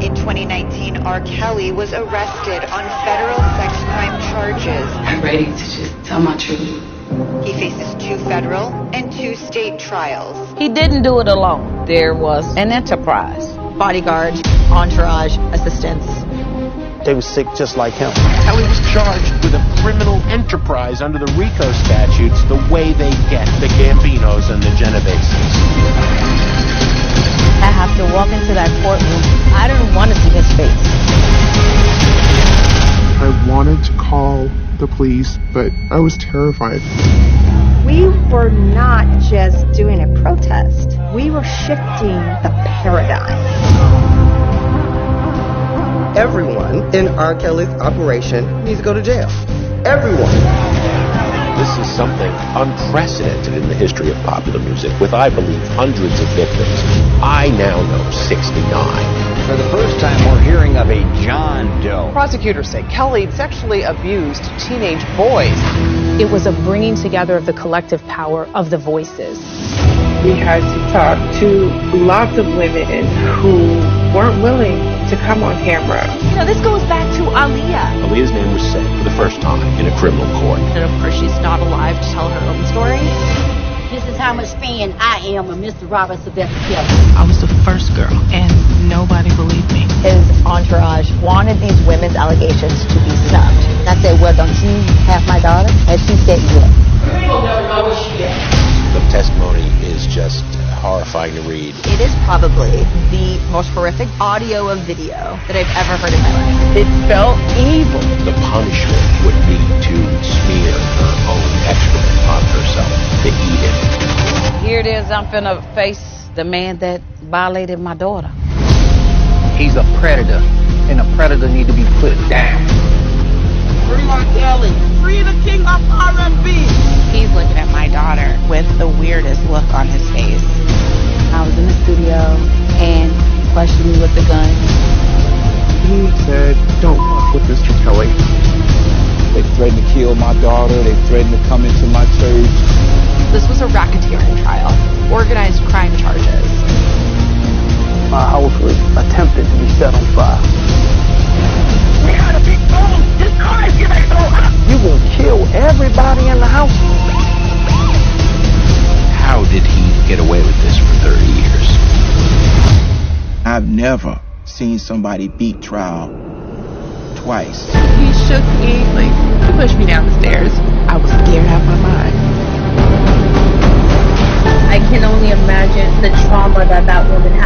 In 2019, R. Kelly was arrested on federal sex crime charges. I'm ready to just tell my truth. He faces 2 federal and 2 state trials. He didn't do it alone. There was an enterprise. Bodyguards, entourage, assistants. They were sick just like him. Kelly was charged with a criminal enterprise under the RICO statutes, the way they get the Gambinos and the Genoveses. I have to walk into that courtroom. I didn't want to see his face. I wanted to call the police, but I was terrified. We were not just doing a protest. We were shifting the paradigm. Everyone in R. Kelly's operation needs to go to jail. Everyone. This is something unprecedented in the history of popular music, with, I believe, hundreds of victims. I now know 69. For the first time, we're hearing of a John Doe. Prosecutors say Kelly sexually abused teenage boys. It was a bringing together of the collective power of the voices. We had to talk to lots of women who weren't willing to come on camera. You know, this goes back to Aaliyah. Aaliyah's name was said for the first time in a criminal court. And of course, she's not alive to tell her own story. This is how much fan I am of Mr. Robert Sylvester Kelly. I was the first girl, and nobody believed me. His entourage wanted these women's allegations to be snubbed. I said, well, don't you have my daughter? And she said, yes. People never know where she is. The testimony is just horrifying to read. It is probably the most horrific audio and video that I've ever heard in my life. It felt evil. The punishment would be to smear her own excrement on herself, to eat it. Here it is, I'm finna face the man that violated my daughter. He's a predator, and a predator need to be put down. Free R. Kelly. Free the king of R&B. He's looking at my daughter with the weirdest look on his face. I was in the studio and questioned me with the gun. He said, don't fuck with Mr. Kelly. They threatened to kill my daughter. They threatened to come into my church. This was a racketeering trial, organized crime charges. My house was attempted to be set on fire. We had a big phone. His car is getting so hot. You gonna kill everybody in the house? How did he get away with this for 30 years? I've never seen somebody beat trial twice. He shook me, he pushed me down the stairs. I was scared out of my mind. I can only imagine the trauma that woman had.